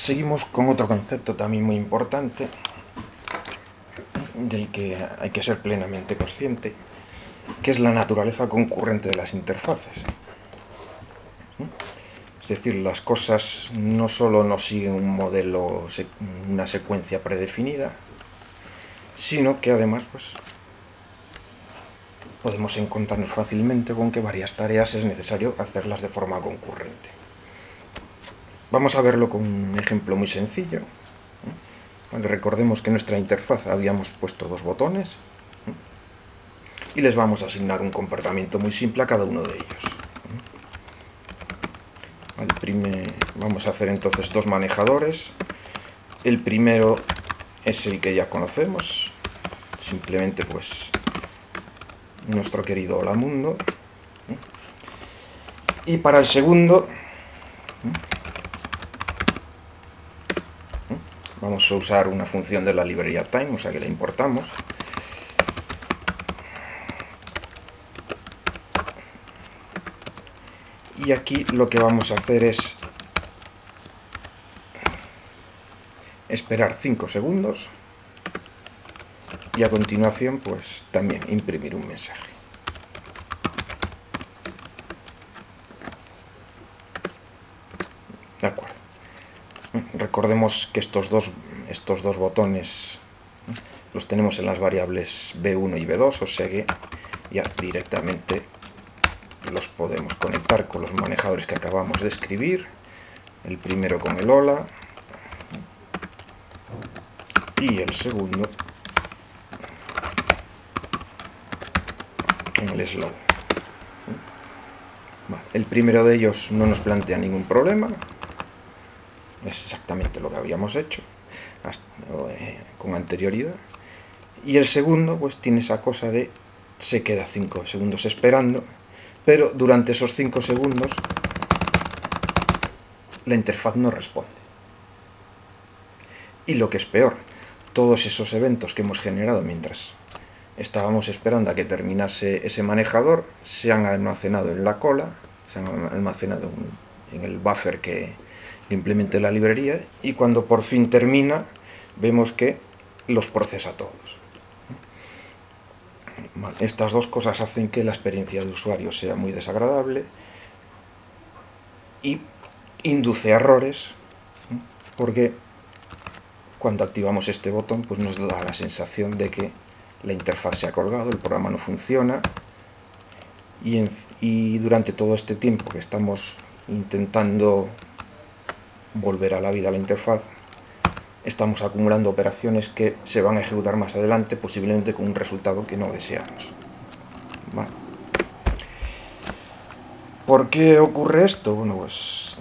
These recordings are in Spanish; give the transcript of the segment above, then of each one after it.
Seguimos con otro concepto también muy importante, del que hay que ser plenamente consciente, que es la naturaleza concurrente de las interfaces. Es decir, las cosas no solo no siguen un modelo, una secuencia predefinida, sino que además podemos encontrarnos fácilmente con que varias tareas es necesario hacerlas de forma concurrente. Vamos a verlo con un ejemplo muy sencillo. Recordemos que en nuestra interfaz habíamos puesto dos botones y les vamos a asignar un comportamiento muy simple a cada uno de ellos. Vamos a hacer entonces dos manejadores. El primero es el que ya conocemos, simplemente nuestro querido Hola Mundo. Y para el segundo vamos a usar una función de la librería time, o sea que la importamos. Y aquí lo que vamos a hacer es esperar 5 segundos y a continuación también imprimir un mensaje. De acuerdo. Recordemos que estos dos botones los tenemos en las variables B1 y B2, o sea que ya directamente los podemos conectar con los manejadores que acabamos de escribir. El primero con el hola y el segundo con el slow. El primero de ellos no nos plantea ningún problema, es exactamente lo que habíamos hecho con anterioridad. Y el segundo tiene esa cosa de se queda 5 segundos esperando, pero durante esos 5 segundos la interfaz no responde. Y lo que es peor, todos esos eventos que hemos generado mientras estábamos esperando a que terminase ese manejador se han almacenado en la cola, se han almacenado en el buffer que implemente la librería, y cuando por fin termina vemos que los procesa todos. Estas dos cosas hacen que la experiencia de usuario sea muy desagradable y induce errores, porque cuando activamos este botón nos da la sensación de que la interfaz se ha colgado, el programa no funciona, y durante todo este tiempo que estamos intentando volver a la vida a la interfaz, estamos acumulando operaciones que se van a ejecutar más adelante, posiblemente con un resultado que no deseamos. ¿Vale? ¿Por qué ocurre esto? Bueno, es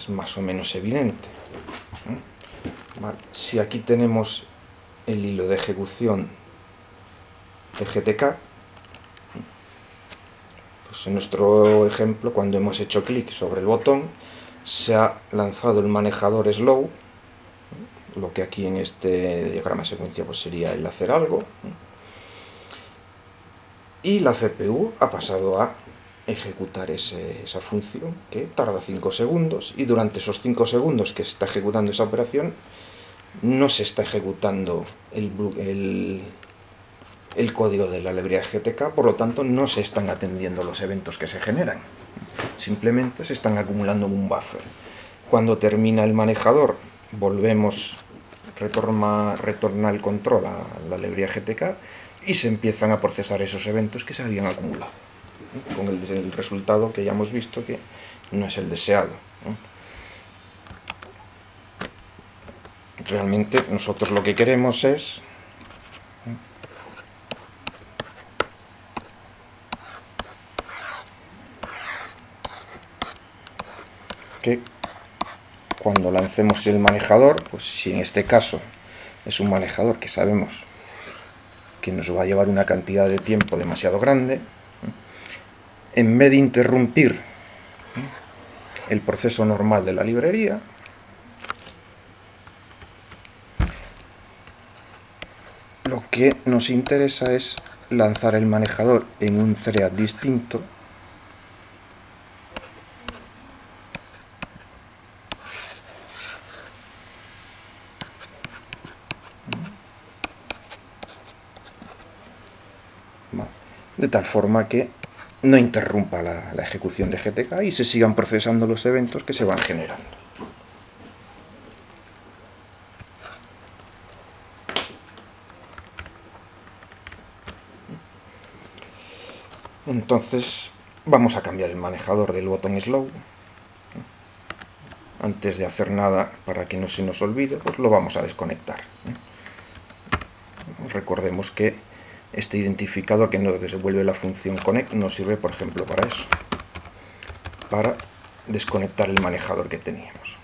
más o menos evidente. Vale. Si aquí tenemos el hilo de ejecución de GTK, en nuestro ejemplo, cuando hemos hecho clic sobre el botón, se ha lanzado el manejador slow, lo que aquí en este diagrama secuencia sería el hacer algo, y la CPU ha pasado a ejecutar esa función que tarda 5 segundos, y durante esos 5 segundos que se está ejecutando esa operación no se está ejecutando el código de la librería GTK, por lo tanto no se están atendiendo los eventos que se generan, simplemente se están acumulando en un buffer. Cuando termina el manejador volvemos, retorna el control a la librería GTK y se empiezan a procesar esos eventos que se habían acumulado, con el resultado que ya hemos visto que no es el deseado. Realmente nosotros lo que queremos es que cuando lancemos el manejador, si en este caso es un manejador que sabemos que nos va a llevar una cantidad de tiempo demasiado grande, en vez de interrumpir el proceso normal de la librería, lo que nos interesa es lanzar el manejador en un thread distinto ¿vale? De tal forma que no interrumpa la ejecución de GTK y se sigan procesando los eventos que se van generando. Entonces vamos a cambiar el manejador del botón slow. Antes de hacer nada, para que no se nos olvide, pues lo vamos a desconectar. Recordemos que este identificador que nos devuelve la función connect nos sirve, por ejemplo, para eso, para desconectar el manejador que teníamos.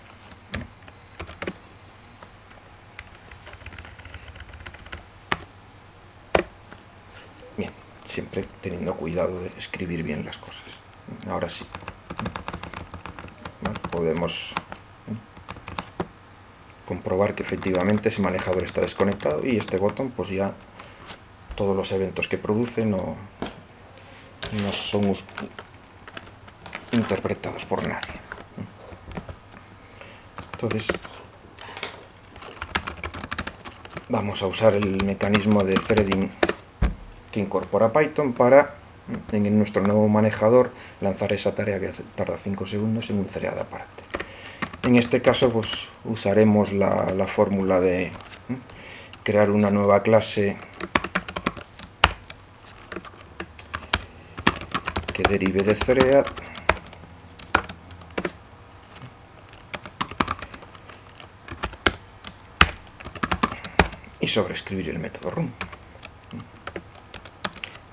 Bien, siempre teniendo cuidado de escribir bien las cosas. Ahora sí, podemos comprobar que efectivamente ese manejador está desconectado y este botón, pues ya todos los eventos que produce no son interpretados por nadie. Entonces vamos a usar el mecanismo de threading que incorpora Python para, en nuestro nuevo manejador, lanzar esa tarea que tarda 5 segundos en un thread aparte. En este caso pues usaremos la fórmula de crear una nueva clase que derive de thread y sobreescribir el método run.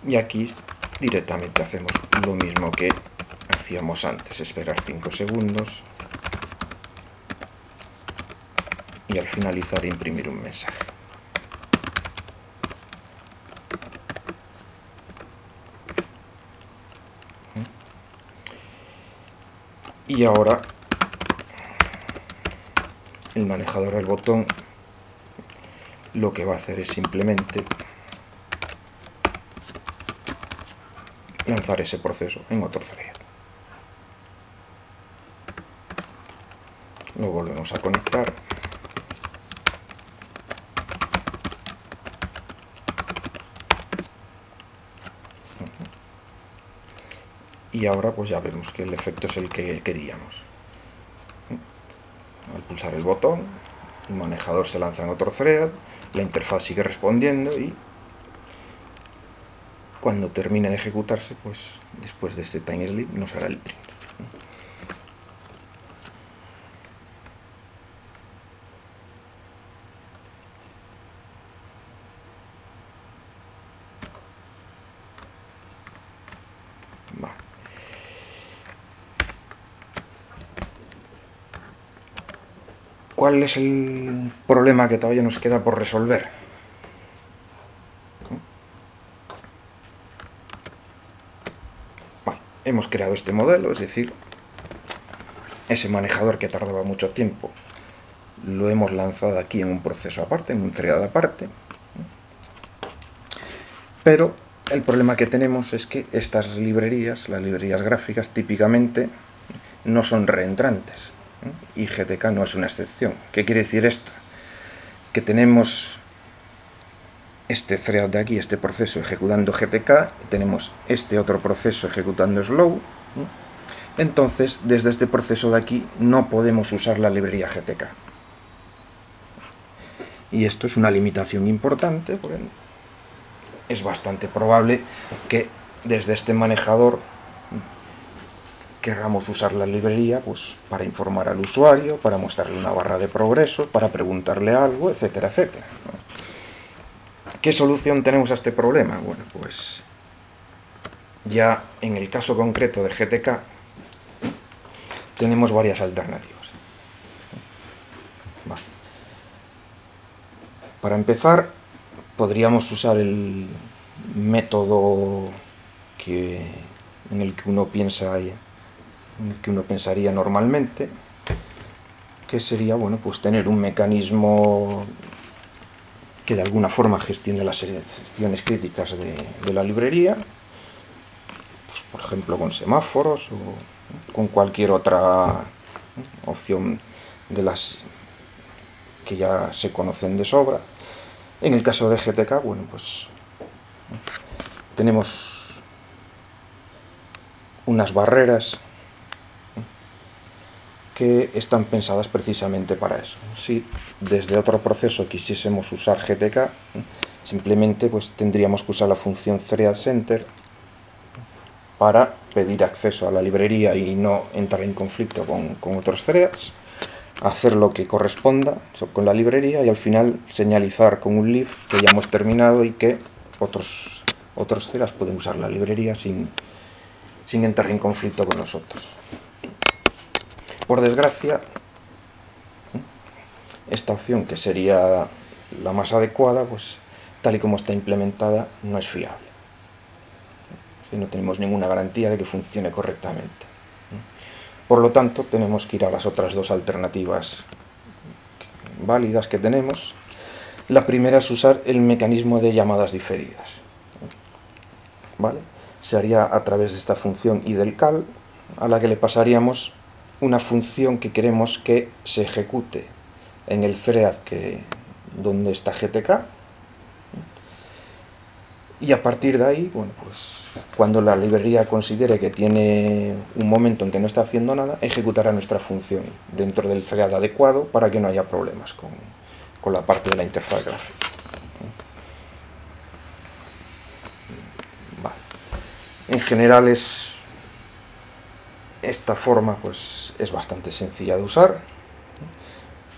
Y aquí directamente hacemos lo mismo que hacíamos antes, esperar 5 segundos y al finalizar imprimir un mensaje. Y ahora el manejador del botón lo que va a hacer es simplemente lanzar ese proceso en otro thread. Lo volvemos a conectar. Y ahora pues ya vemos que el efecto es el que queríamos. Al pulsar el botón, el manejador se lanza en otro thread, la interfaz sigue respondiendo y cuando termine de ejecutarse, pues después de este time sleep nos hará el print. Vale. ¿Cuál es el problema que todavía nos queda por resolver? Vale, hemos creado este modelo, es decir, ese manejador que tardaba mucho tiempo lo hemos lanzado aquí en un proceso aparte, en un thread aparte. Pero el problema que tenemos es que estas librerías, las librerías gráficas, típicamente no son reentrantes. Y GTK no es una excepción. ¿Qué quiere decir esto? Que tenemos este thread de aquí, este proceso ejecutando GTK, tenemos este otro proceso ejecutando slow. Entonces, desde este proceso de aquí no podemos usar la librería GTK. Y esto es una limitación importante, porque es bastante probable que desde este manejador querramos usar la librería pues para informar al usuario, para mostrarle una barra de progreso, para preguntarle algo, etcétera, etcétera. ¿Qué solución tenemos a este problema? Bueno, pues ya en el caso concreto de GTK tenemos varias alternativas. Vale. Para empezar, podríamos usar el método en el que uno pensaría normalmente, que sería, bueno, pues tener un mecanismo que de alguna forma gestione las excepciones críticas de la librería, pues, por ejemplo con semáforos o con cualquier otra opción de las que ya se conocen de sobra. En el caso de GTK, bueno, pues tenemos unas barreras que están pensadas precisamente para eso. Si desde otro proceso quisiésemos usar GTK, simplemente pues tendríamos que usar la función thread_center para pedir acceso a la librería y no entrar en conflicto con otros threads, hacer lo que corresponda con la librería y al final señalizar con un leave que ya hemos terminado y que otros threads pueden usar la librería sin entrar en conflicto con nosotros. Por desgracia, esta opción, que sería la más adecuada, pues tal y como está implementada, no es fiable. No tenemos ninguna garantía de que funcione correctamente. Por lo tanto, tenemos que ir a las otras dos alternativas válidas que tenemos. La primera es usar el mecanismo de llamadas diferidas. ¿Vale? Se haría a través de esta función idelcal, a la que le pasaríamos una función que queremos que se ejecute en el thread donde está GTK, y a partir de ahí, bueno, pues cuando la librería considere que tiene un momento en que no está haciendo nada, ejecutará nuestra función dentro del thread adecuado para que no haya problemas con la parte de la interfaz gráfica. Vale. En general esta forma pues es bastante sencilla de usar.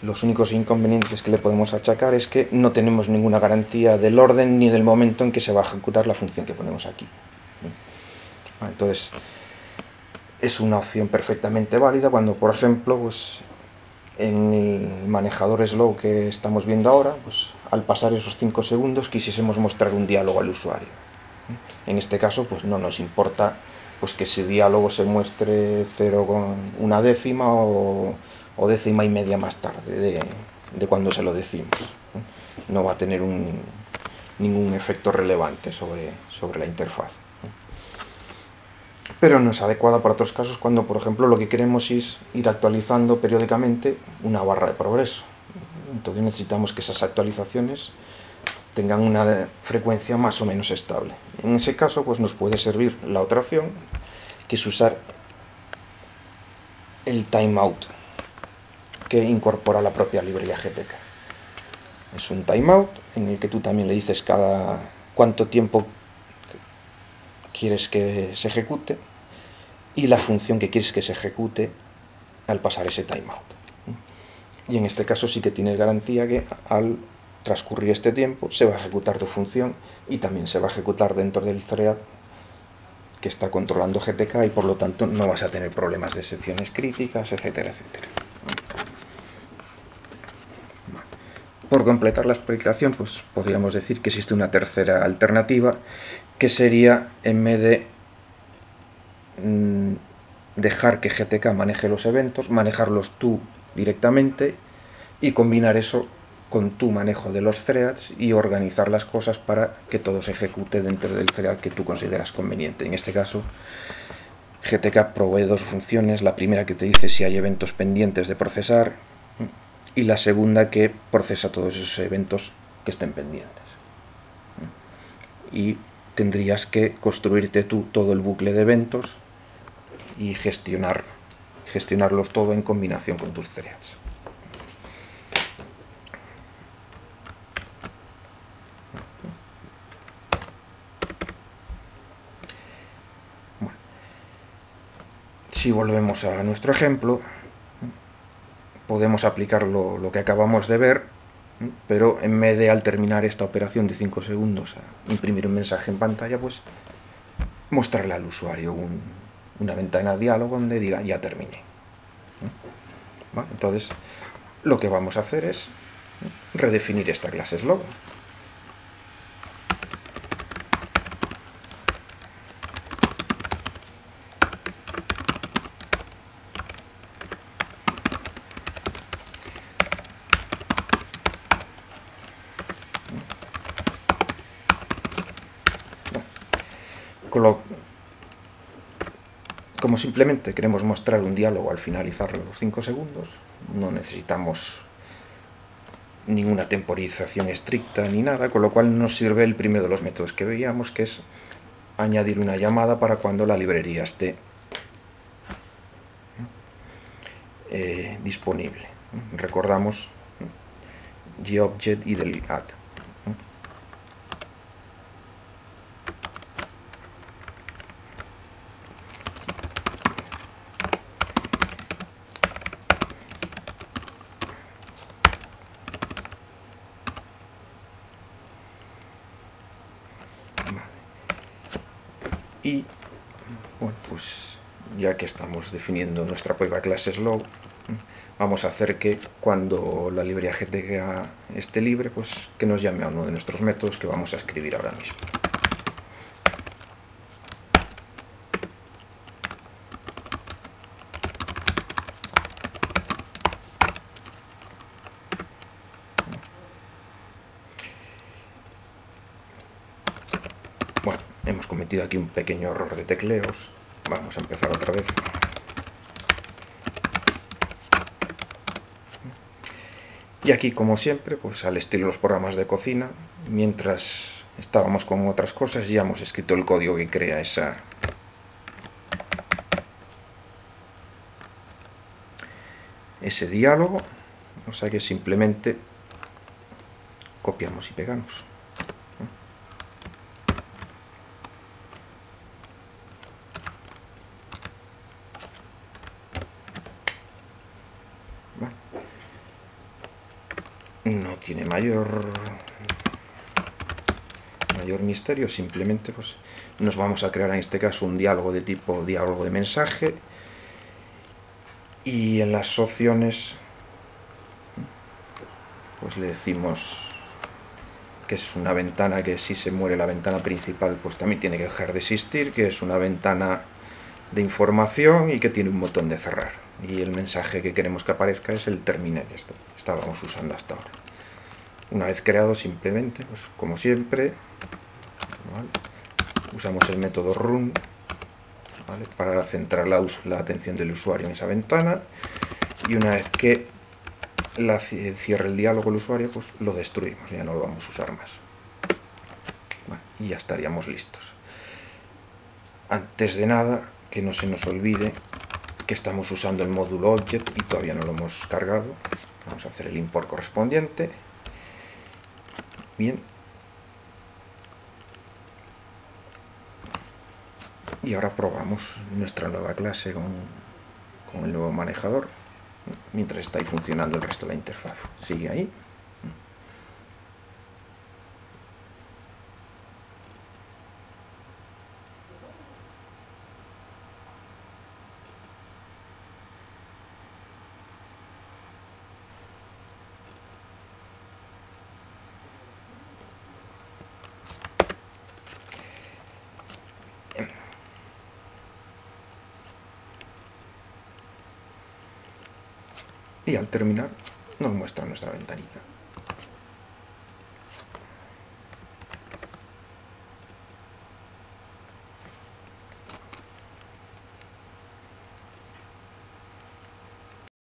Los únicos inconvenientes que le podemos achacar es que no tenemos ninguna garantía del orden ni del momento en que se va a ejecutar la función que ponemos aquí. Entonces, es una opción perfectamente válida cuando, por ejemplo, pues, en el manejador slow que estamos viendo ahora, pues, al pasar esos 5 segundos quisiésemos mostrar un diálogo al usuario. En este caso, pues no nos importa pues, que ese diálogo se muestre 0,1 o décima y media más tarde de cuando se lo decimos. No va a tener ningún efecto relevante sobre la interfaz. Pero no es adecuada para otros casos cuando, por ejemplo, lo que queremos es ir actualizando periódicamente una barra de progreso. Entonces necesitamos que esas actualizaciones tengan una frecuencia más o menos estable. En ese caso, pues nos puede servir la otra opción, que es usar el timeout que incorpora la propia librería GTK. Es un timeout en el que tú también le dices cada cuánto tiempo quieres que se ejecute y la función que quieres que se ejecute al pasar ese timeout. Y en este caso sí que tienes garantía que al transcurrir este tiempo se va a ejecutar tu función y también se va a ejecutar dentro del thread que está controlando GTK y por lo tanto no vas a tener problemas de excepciones críticas, etcétera, etcétera. Por completar la explicación, pues podríamos decir que existe una tercera alternativa, que sería, en vez de dejar que GTK maneje los eventos, manejarlos tú directamente y combinar eso con tu manejo de los threads y organizar las cosas para que todo se ejecute dentro del thread que tú consideras conveniente. En este caso, GTK provee dos funciones, la primera que te dice si hay eventos pendientes de procesar y la segunda que procesa todos esos eventos que estén pendientes. Y tendrías que construirte tú todo el bucle de eventos y gestionarlos todo en combinación con tus threads. Bueno, si volvemos a nuestro ejemplo, podemos aplicar lo que acabamos de ver, pero en vez de al terminar esta operación de 5 segundos a imprimir un mensaje en pantalla, pues mostrarle al usuario una ventana de diálogo donde diga ya terminé. ¿Vale? Entonces, lo que vamos a hacer es redefinir esta clase slow. Como simplemente queremos mostrar un diálogo al finalizar los 5 segundos, no necesitamos ninguna temporización estricta ni nada, con lo cual nos sirve el primero de los métodos que veíamos, que es añadir una llamada para cuando la librería esté disponible. Recordamos GObject y del add. Y bueno, pues ya que estamos definiendo nuestra prueba clase slow, vamos a hacer que cuando la librería GTK esté libre, pues que nos llame a uno de nuestros métodos que vamos a escribir ahora mismo. Bueno, hemos cometido aquí un pequeño error de tecleos. Vamos a empezar otra vez. Y aquí, como siempre, pues al estilo de los programas de cocina, mientras estábamos con otras cosas, ya hemos escrito el código que crea ese diálogo, o sea que simplemente copiamos y pegamos. No tiene mayor misterio, simplemente pues nos vamos a crear en este caso un diálogo de tipo diálogo de mensaje, y en las opciones pues le decimos que es una ventana que si se muere la ventana principal pues también tiene que dejar de existir, que es una ventana de información y que tiene un botón de cerrar, y el mensaje que queremos que aparezca es el terminé que estábamos usando hasta ahora. Una vez creado, simplemente pues como siempre, ¿vale?, usamos el método run, ¿vale?, para centrar la atención del usuario en esa ventana, y una vez que cierre el diálogo el usuario, pues lo destruimos, ya no lo vamos a usar más. Bueno, y ya estaríamos listos. Antes de nada, que no se nos olvide que estamos usando el módulo Object y todavía no lo hemos cargado. Vamos a hacer el import correspondiente. Bien. Y ahora probamos nuestra nueva clase con el nuevo manejador, mientras está ahí funcionando el resto de la interfaz. Sigue ahí. Y al terminar nos muestra nuestra ventanita.